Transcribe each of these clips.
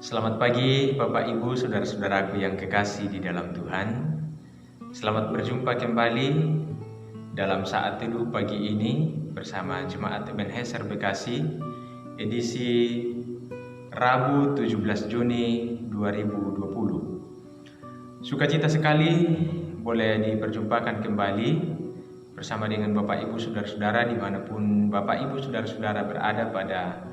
Selamat pagi Bapak Ibu Saudara-saudaraku yang kekasih di dalam Tuhan. Selamat berjumpa kembali dalam saat teduh pagi ini bersama Jemaat Ebenezer Bekasi, edisi Rabu 17 Juni 2020. Sukacita sekali boleh diperjumpakan kembali bersama dengan Bapak Ibu Saudara-saudara dimanapun Bapak Ibu Saudara-saudara berada pada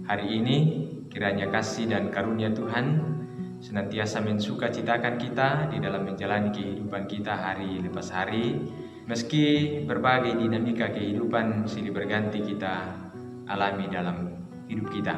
hari ini. Kiranya kasih dan karunia Tuhan senantiasa mensukacitakan kita di dalam menjalani kehidupan kita hari lepas hari, meski berbagai dinamika kehidupan silih berganti kita alami dalam hidup kita.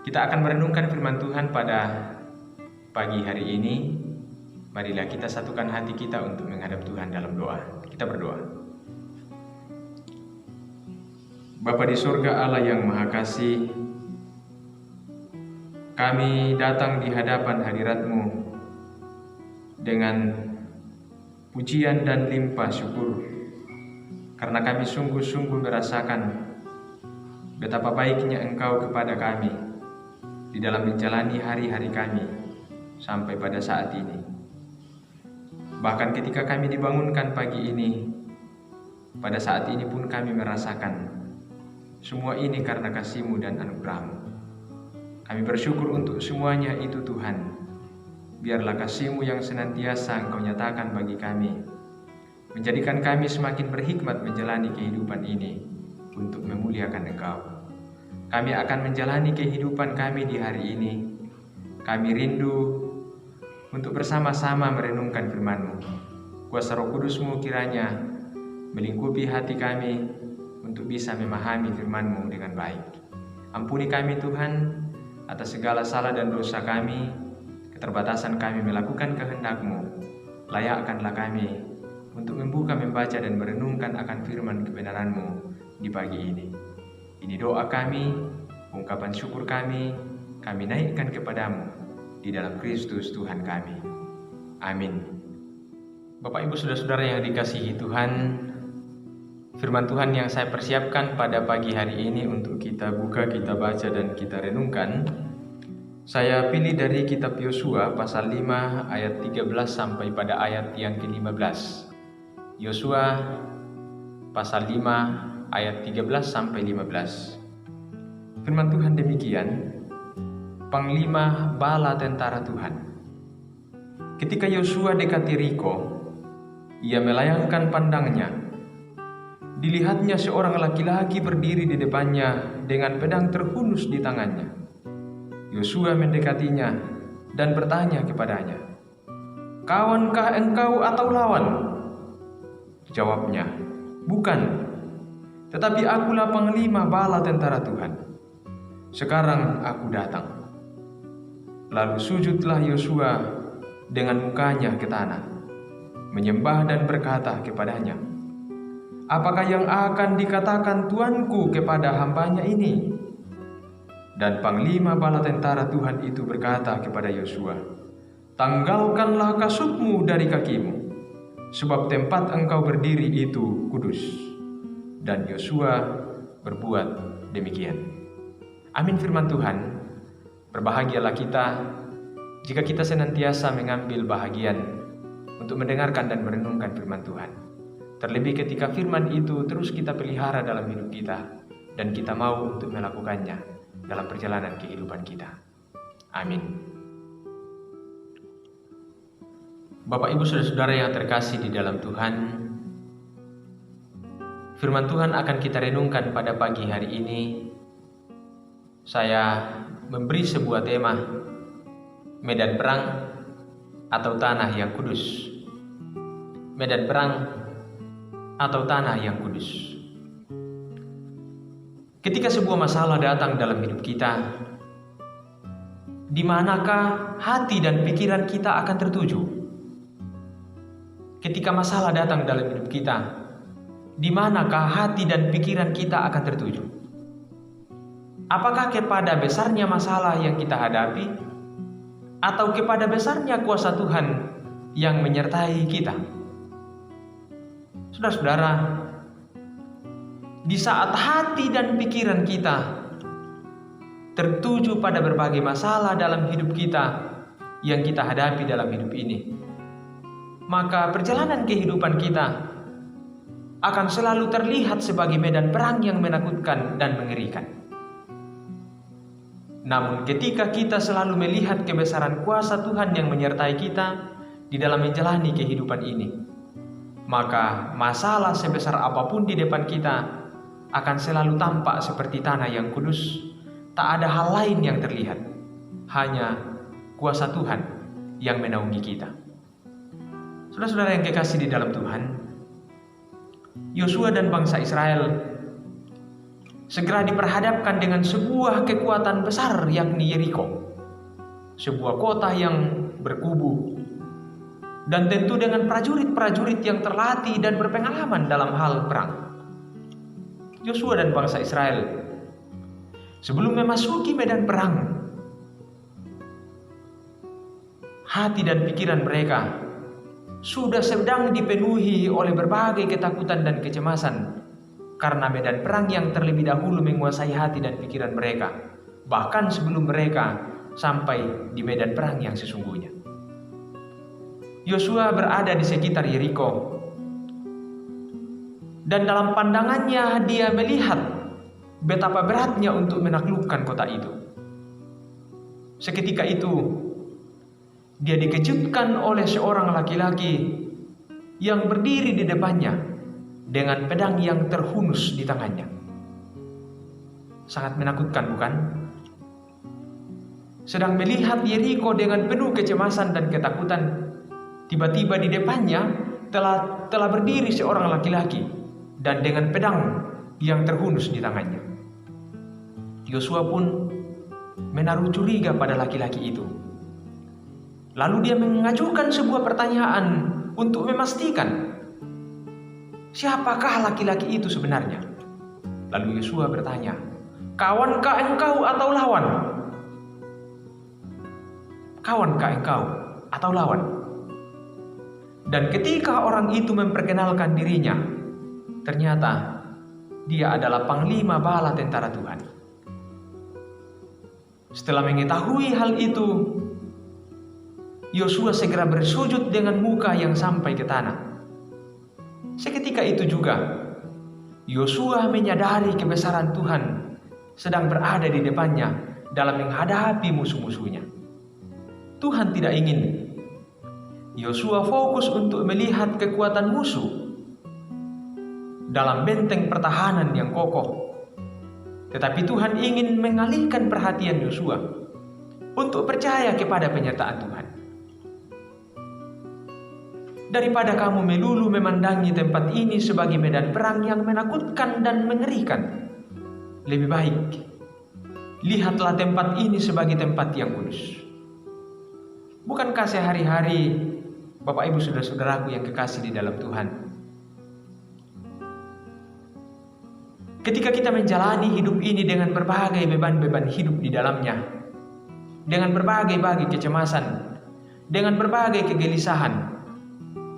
Kita akan merenungkan firman Tuhan pada pagi hari ini. Marilah kita satukan hati kita untuk menghadap Tuhan dalam doa. Kita berdoa. Bapa di surga, Allah yang Maha Kasih, kami datang di hadapan hadirat-Mu dengan pujian dan limpah syukur, karena kami sungguh-sungguh merasakan betapa baiknya Engkau kepada kami di dalam menjalani hari-hari kami sampai pada saat ini. Bahkan ketika kami dibangunkan pagi ini, pada saat ini pun kami merasakan semua ini karena kasih-Mu dan anugerah-Mu. Kami bersyukur untuk semuanya itu Tuhan. Biarlah kasih-Mu yang senantiasa Engkau nyatakan bagi kami, menjadikan kami semakin berhikmat menjalani kehidupan ini untuk memuliakan Engkau. Kami akan menjalani kehidupan kami di hari ini. Kami rindu untuk bersama-sama merenungkan firman-Mu. Kuasa Roh Kudus-Mu kiranya melingkupi hati kami untuk bisa memahami firman-Mu dengan baik. Ampuni kami Tuhan atas segala salah dan dosa kami, keterbatasan kami melakukan kehendak-Mu. Layakkanlah kami untuk membaca dan merenungkan akan firman kebenaran-Mu di pagi ini. Ini doa kami, ungkapan syukur kami naikkan kepadamu di dalam Kristus Tuhan kami. Amin. Bapak Ibu Saudara-saudara yang dikasihi Tuhan, firman Tuhan yang saya persiapkan pada pagi hari ini untuk kita buka, kita baca, dan kita renungkan, saya pilih dari kitab Yosua pasal 5 ayat 13 sampai pada ayat yang ke-15. Yosua pasal 5 ayat 13 sampai 15. Firman Tuhan demikian, Panglima bala tentara Tuhan. Ketika Yosua dekat Yeriko, ia melayangkan pandangnya. Dilihatnya seorang laki-laki berdiri di depannya dengan pedang terhunus di tangannya. Yosua mendekatinya dan bertanya kepadanya, "Kawankah engkau atau lawan?" Jawabnya, "Bukan, tetapi akulah panglima bala tentara Tuhan. Sekarang aku datang." Lalu sujudlah Yosua dengan mukanya ke tanah, menyembah dan berkata kepadanya, "Apakah yang akan dikatakan tuanku kepada hambanya ini?" Dan panglima bala tentara Tuhan itu berkata kepada Yosua, "Tanggalkanlah kasutmu dari kakimu, sebab tempat engkau berdiri itu kudus." Dan Yosua berbuat demikian. Amin firman Tuhan. Berbahagialah kita jika kita senantiasa mengambil bahagian untuk mendengarkan dan merenungkan firman Tuhan. Terlebih ketika firman itu terus kita pelihara dalam hidup kita dan kita mau untuk melakukannya dalam perjalanan kehidupan kita. Amin. Bapak Ibu Saudara-saudara yang terkasih di dalam Tuhan, firman Tuhan akan kita renungkan pada pagi hari ini. Saya memberi sebuah tema, medan perang atau tanah yang kudus. Medan perang atau tanah yang kudus. Ketika sebuah masalah datang dalam hidup kita, Di manakah hati dan pikiran kita akan tertuju? Ketika masalah datang dalam hidup kita, di manakah hati dan pikiran kita akan tertuju? Apakah kepada besarnya masalah yang kita hadapi, atau kepada besarnya kuasa Tuhan yang menyertai kita? Saudara-saudara, di saat hati dan pikiran kita tertuju pada berbagai masalah dalam hidup kita yang kita hadapi dalam hidup ini, maka perjalanan kehidupan kita akan selalu terlihat sebagai medan perang yang menakutkan dan mengerikan. Namun ketika kita selalu melihat kebesaran kuasa Tuhan yang menyertai kita di dalam menjalani kehidupan ini, maka masalah sebesar apapun di depan kita akan selalu tampak seperti tanah yang kudus. Tak ada hal lain yang terlihat, hanya kuasa Tuhan yang menaungi kita. Saudara-saudara yang kekasih di dalam Tuhan, Yosua dan bangsa Israel segera diperhadapkan dengan sebuah kekuatan besar, yakni Yeriko, sebuah kota yang berkubu, dan tentu dengan prajurit-prajurit yang terlatih dan berpengalaman dalam hal perang. Yosua dan bangsa Israel sebelum memasuki medan perang, hati dan pikiran mereka sudah sedang dipenuhi oleh berbagai ketakutan dan kecemasan karena medan perang yang terlebih dahulu menguasai hati dan pikiran mereka, bahkan sebelum mereka sampai di medan perang yang sesungguhnya. Yosua berada di sekitar Yeriko, dan dalam pandangannya dia melihat betapa beratnya untuk menaklukkan kota itu. Seketika itu, dia dikejutkan oleh seorang laki-laki yang berdiri di depannya dengan pedang yang terhunus di tangannya. Sangat menakutkan, bukan? Sedang melihat Yeriko dengan penuh kecemasan dan ketakutan, tiba-tiba di depannya telah berdiri seorang laki-laki dan dengan pedang yang terhunus di tangannya. Yosua pun menaruh curiga pada laki-laki itu. Lalu dia mengajukan sebuah pertanyaan untuk memastikan siapakah laki-laki itu sebenarnya. Lalu Yosua bertanya, "Kawankah engkau atau lawan? Kawankah engkau atau lawan?" Dan ketika orang itu memperkenalkan dirinya, ternyata dia adalah panglima bala tentara Tuhan. Setelah mengetahui hal itu, Yosua segera bersujud dengan muka yang sampai ke tanah. Seketika itu juga, Yosua menyadari kebesaran Tuhan sedang berada di depannya dalam menghadapi musuh-musuhnya. Tuhan tidak ingin Yosua fokus untuk melihat kekuatan musuh dalam benteng pertahanan yang kokoh, tetapi Tuhan ingin mengalihkan perhatian Yosua untuk percaya kepada penyertaan Tuhan. Daripada kamu melulu memandangi tempat ini sebagai medan perang yang menakutkan dan mengerikan, lebih baik lihatlah tempat ini sebagai tempat yang kudus. Bukankah sehari-hari Bapak Ibu saudara-saudaraku yang kekasih di dalam Tuhan, ketika kita menjalani hidup ini dengan berbagai beban-beban hidup di dalamnya, dengan berbagai kecemasan, dengan berbagai kegelisahan,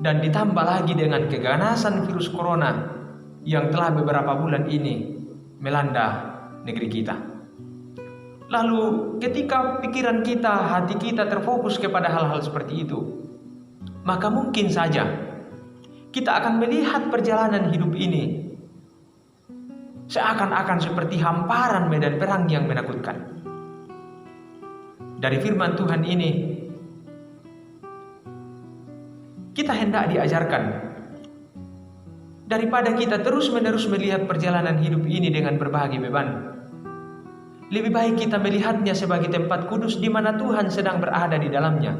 dan ditambah lagi dengan keganasan virus corona yang telah beberapa bulan ini melanda negeri kita. Lalu ketika pikiran kita, hati kita terfokus kepada hal-hal seperti itu, maka mungkin saja kita akan melihat perjalanan hidup ini seakan-akan seperti hamparan medan perang yang menakutkan. Dari firman Tuhan ini, kita hendak diajarkan, daripada kita terus-menerus melihat perjalanan hidup ini dengan berbagai beban, lebih baik kita melihatnya sebagai tempat kudus di mana Tuhan sedang berada di dalamnya,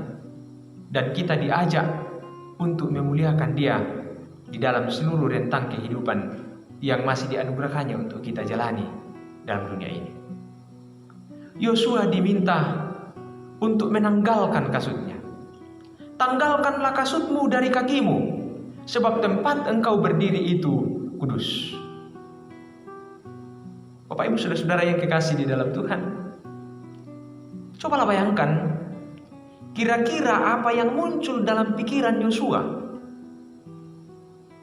dan kita diajak untuk memuliakan Dia di dalam seluruh rentang kehidupan yang masih dianugerahkannya untuk kita jalani dalam dunia ini. Yosua diminta untuk menanggalkan kasutnya. Tanggalkanlah kasutmu dari kakimu, sebab tempat engkau berdiri itu kudus. Bapak Ibu saudara-saudara yang kekasih di dalam Tuhan, cobalah bayangkan, kira-kira apa yang muncul dalam pikiran Yosua.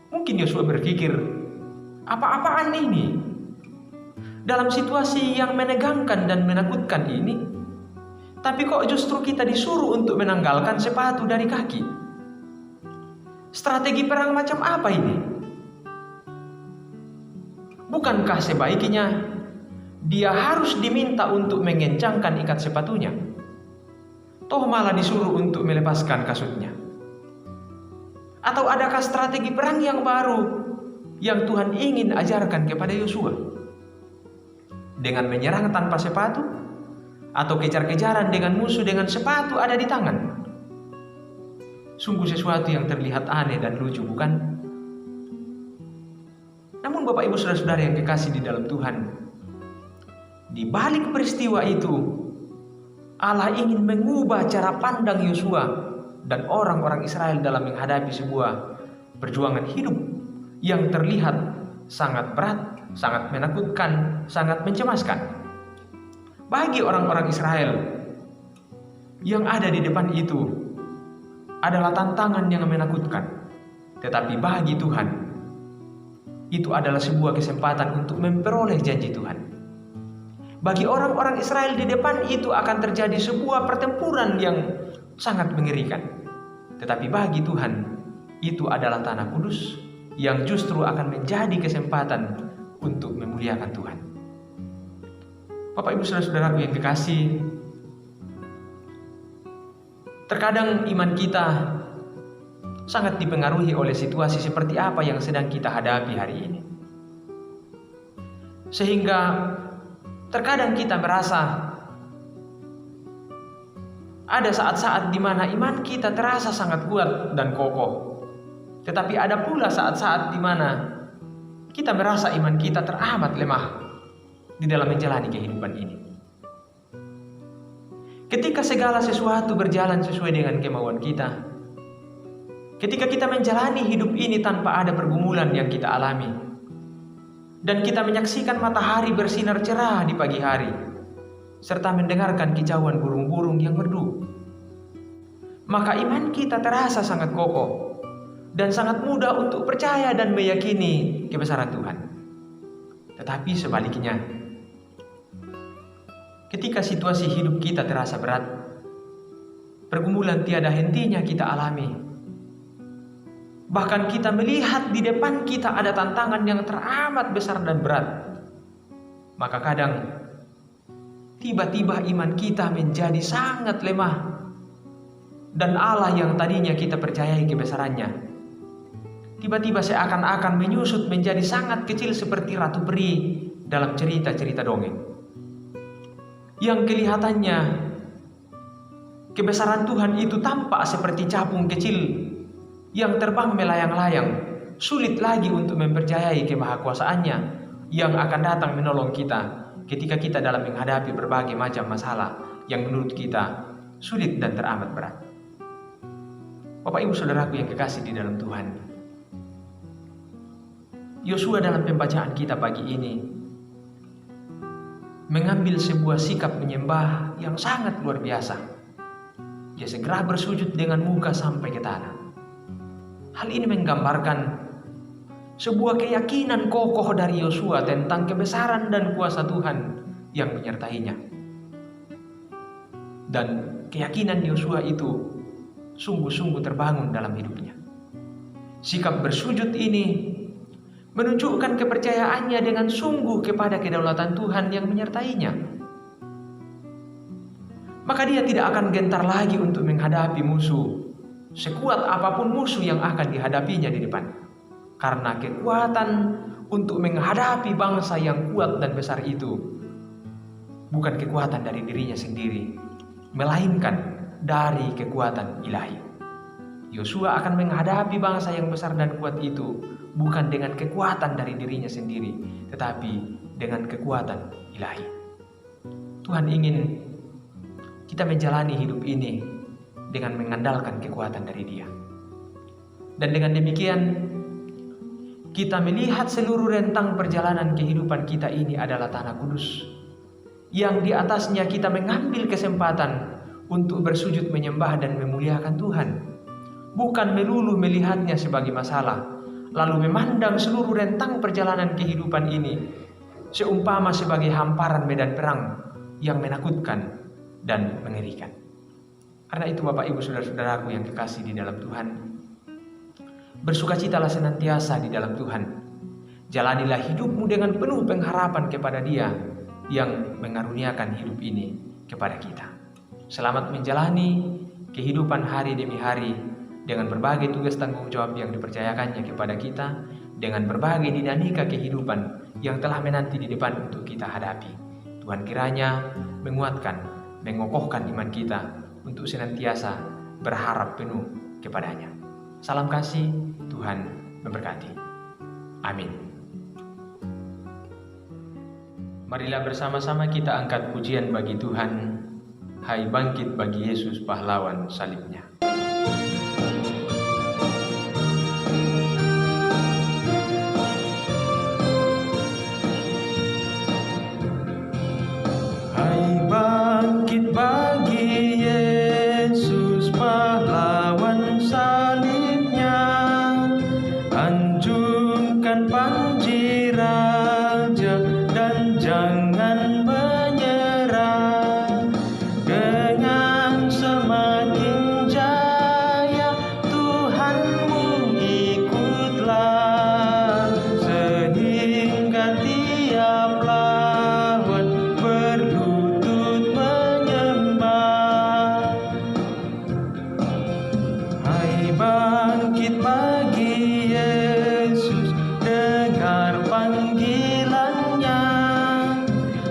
Mungkin Yosua berpikir, apa-apaan ini? Dalam situasi yang menegangkan dan menakutkan ini, tapi kok justru kita disuruh untuk menanggalkan sepatu dari kaki? Strategi perang macam apa ini? Bukankah sebaiknya dia harus diminta untuk mengencangkan ikat sepatunya? Toh malah disuruh untuk melepaskan kasutnya. Atau adakah strategi perang yang baru yang Tuhan ingin ajarkan kepada Yosua? Dengan menyerang tanpa sepatu? Atau kejar-kejaran dengan musuh dengan sepatu ada di tangan? Sungguh sesuatu yang terlihat aneh dan lucu, bukan? Namun Bapak Ibu saudara-saudara yang kekasih di dalam Tuhan, di balik peristiwa itu, Allah ingin mengubah cara pandang Yosua dan orang-orang Israel dalam menghadapi sebuah perjuangan hidup yang terlihat sangat berat, sangat menakutkan, sangat mencemaskan. Bagi orang-orang Israel yang ada di depan itu adalah tantangan yang menakutkan. Tetapi bagi Tuhan, itu adalah sebuah kesempatan untuk memperoleh janji Tuhan. Bagi orang-orang Israel di depan itu akan terjadi sebuah pertempuran yang sangat mengerikan. Tetapi bagi Tuhan, itu adalah tanah kudus yang justru akan menjadi kesempatan untuk memuliakan Tuhan. Bapak Ibu saudara-saudaraku yang kekasih, terkadang iman kita sangat dipengaruhi oleh situasi seperti apa yang sedang kita hadapi hari ini. Sehingga terkadang kita merasa ada saat-saat di mana iman kita terasa sangat kuat dan kokoh. Tetapi ada pula saat-saat di mana kita merasa iman kita teramat lemah di dalam menjalani kehidupan ini. Ketika segala sesuatu berjalan sesuai dengan kemauan kita, ketika kita menjalani hidup ini tanpa ada pergumulan yang kita alami, dan kita menyaksikan matahari bersinar cerah di pagi hari, serta mendengarkan kicauan burung-burung yang merdu, maka iman kita terasa sangat kokoh dan sangat mudah untuk percaya dan meyakini kebesaran Tuhan. Tetapi sebaliknya, ketika situasi hidup kita terasa berat, pergumulan tiada hentinya kita alami, bahkan kita melihat di depan kita ada tantangan yang teramat besar dan berat, maka kadang tiba-tiba iman kita menjadi sangat lemah, dan Allah yang tadinya kita percayai kebesarannya tiba-tiba seakan-akan menyusut menjadi sangat kecil seperti Ratu Peri dalam cerita-cerita dongeng, yang kelihatannya kebesaran Tuhan itu tampak seperti capung kecil yang terbang melayang-layang. Sulit lagi untuk mempercayai kemahakuasaannya yang akan datang menolong kita ketika kita dalam menghadapi berbagai macam masalah yang menurut kita sulit dan teramat berat. Bapak Ibu saudaraku yang kekasih di dalam Tuhan, Yosua dalam pembacaan kita pagi ini mengambil sebuah sikap menyembah yang sangat luar biasa. Dia segera bersujud dengan muka sampai ke tanah. Hal ini menggambarkan sebuah keyakinan kokoh dari Yosua tentang kebesaran dan kuasa Tuhan yang menyertainya. Dan keyakinan Yosua itu sungguh-sungguh terbangun dalam hidupnya. Sikap bersujud ini menunjukkan kepercayaannya dengan sungguh kepada kedaulatan Tuhan yang menyertainya. Maka dia tidak akan gentar lagi untuk menghadapi musuh, sekuat apapun musuh yang akan dihadapinya di depan. Karena kekuatan untuk menghadapi bangsa yang kuat dan besar itu bukan kekuatan dari dirinya sendiri, melainkan dari kekuatan ilahi. Yosua akan menghadapi bangsa yang besar dan kuat itu bukan dengan kekuatan dari dirinya sendiri, tetapi dengan kekuatan ilahi. Tuhan ingin kita menjalani hidup ini dengan mengandalkan kekuatan dari Dia. Dan dengan demikian, kita melihat seluruh rentang perjalanan kehidupan kita ini adalah tanah kudus, yang di atasnya kita mengambil kesempatan untuk bersujud menyembah dan memuliakan Tuhan. Bukan melulu melihatnya sebagai masalah, lalu memandang seluruh rentang perjalanan kehidupan ini seumpama sebagai hamparan medan perang yang menakutkan dan mengerikan. Karena itu Bapak Ibu Saudara-saudaraku yang kekasih di dalam Tuhan, bersukacitalah senantiasa di dalam Tuhan. Jalanilah hidupmu dengan penuh pengharapan kepada Dia yang mengaruniakan hidup ini kepada kita. Selamat menjalani kehidupan hari demi hari dengan berbagai tugas tanggung jawab yang dipercayakannya kepada kita, dengan berbagai dinamika kehidupan yang telah menanti di depan untuk kita hadapi. Tuhan kiranya menguatkan, mengokohkan iman kita untuk senantiasa berharap penuh kepadanya. Salam kasih, Tuhan memberkati. Amin. Marilah bersama-sama kita angkat pujian bagi Tuhan. Hai bangkit bagi Yesus pahlawan salibnya. Hai bangkit bagi Yesus pahlawan salibnya, anjungkan panji raja dan jangan menyerah. Dengan semakin jaya Tuhanmu ikutlah, sehingga tiap lawan berlutut menyembah. Hai bangkit bagi Yesus, dengar panggilannya,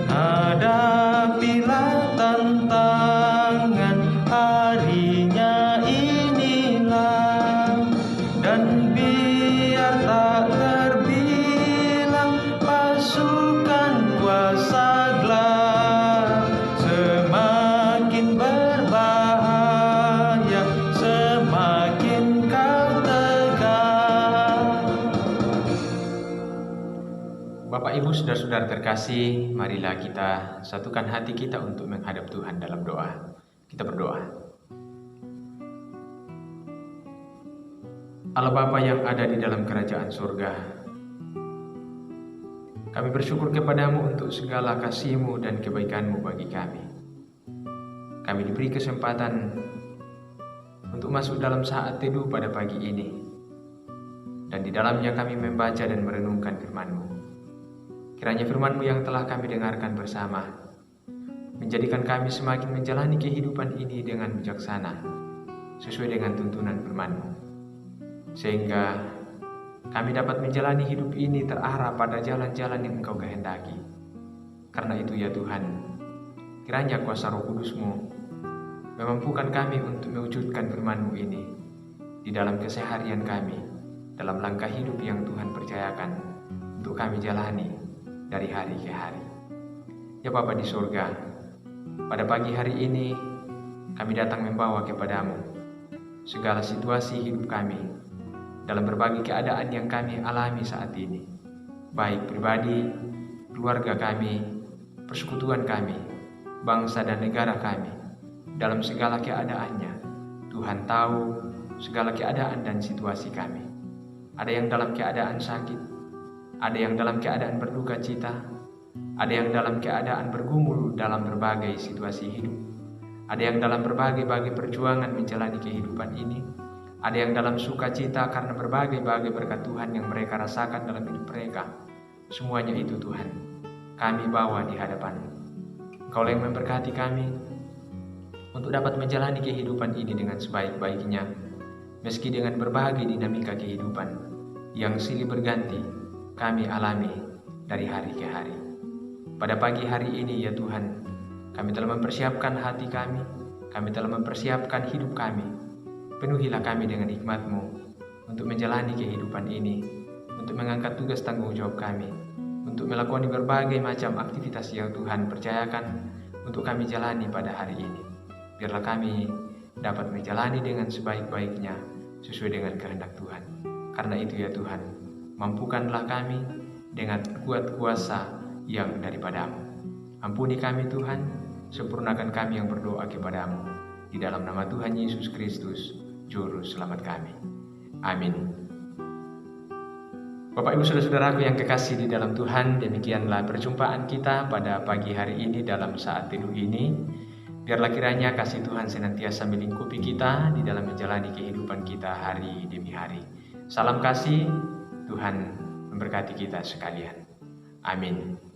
hadapilah tantangan harinya inilah, dan biar tak terbilang pasukan kuasa gelap, semakin berbahaya, semakin kau tegak. Bapak Ibu Saudara-saudara terkasih, marilah kita satukan hati kita untuk menghadap Tuhan dalam doa. Kita berdoa. Allah Bapa yang ada di dalam kerajaan surga, kami bersyukur kepadamu untuk segala kasih-Mu dan kebaikan-Mu bagi kami. Kami diberi kesempatan untuk masuk dalam saat teduh pada pagi ini, dan di dalamnya kami membaca dan merenungkan firman-Mu. Kiranya firman-Mu yang telah kami dengarkan bersama menjadikan kami semakin menjalani kehidupan ini dengan bijaksana, sesuai dengan tuntunan firman-Mu, sehingga kami dapat menjalani hidup ini terarah pada jalan-jalan yang Engkau kehendaki. Karena itu ya Tuhan, kiranya kuasa Roh Kudus-Mu memampukan kami untuk mewujudkan firman-Mu ini di dalam keseharian kami, dalam langkah hidup yang Tuhan percayakan untuk kami jalani dari hari ke hari. Ya Bapa di surga, pada pagi hari ini kami datang membawa kepadamu segala situasi hidup kami dalam berbagai keadaan yang kami alami saat ini, baik pribadi, keluarga kami, persekutuan kami, bangsa dan negara kami, dalam segala keadaannya. Tuhan tahu segala keadaan dan situasi kami. Ada yang dalam keadaan sakit, ada yang dalam keadaan berduka cita, ada yang dalam keadaan bergumul dalam berbagai situasi hidup, ada yang dalam berbagai perjuangan menjalani kehidupan ini, ada yang dalam sukacita karena berbagai berkat Tuhan yang mereka rasakan dalam hidup mereka. Semuanya itu Tuhan, kami bawa di hadapan-Mu. Engkau yang memberkati kami untuk dapat menjalani kehidupan ini dengan sebaik-baiknya, meski dengan berbagai dinamika kehidupan yang silih berganti kami alami dari hari ke hari. Pada pagi hari ini ya Tuhan, kami telah mempersiapkan hati kami telah mempersiapkan hidup kami. Penuhilah kami dengan hikmat-Mu untuk menjalani kehidupan ini, untuk mengangkat tugas tanggung jawab kami, untuk melakukan berbagai macam aktivitas yang Tuhan percayakan untuk kami jalani pada hari ini. biarlah kami dapat menjalani dengan sebaik-baiknya sesuai dengan kehendak Tuhan. Karena itu ya Tuhan, mampukanlah kami dengan kuat kuasa yang daripadamu. Ampuni kami Tuhan, sempurnakan kami yang berdoa kepadamu. Di dalam nama Tuhan Yesus Kristus, Juru Selamat kami. Amin. Bapak Ibu Saudara-saudaraku yang kekasih di dalam Tuhan, demikianlah perjumpaan kita pada pagi hari ini dalam saat teduh ini. Biarlah kiranya kasih Tuhan senantiasa melingkupi kita di dalam menjalani kehidupan kita hari demi hari. Salam kasih, Tuhan memberkati kita sekalian. Amin.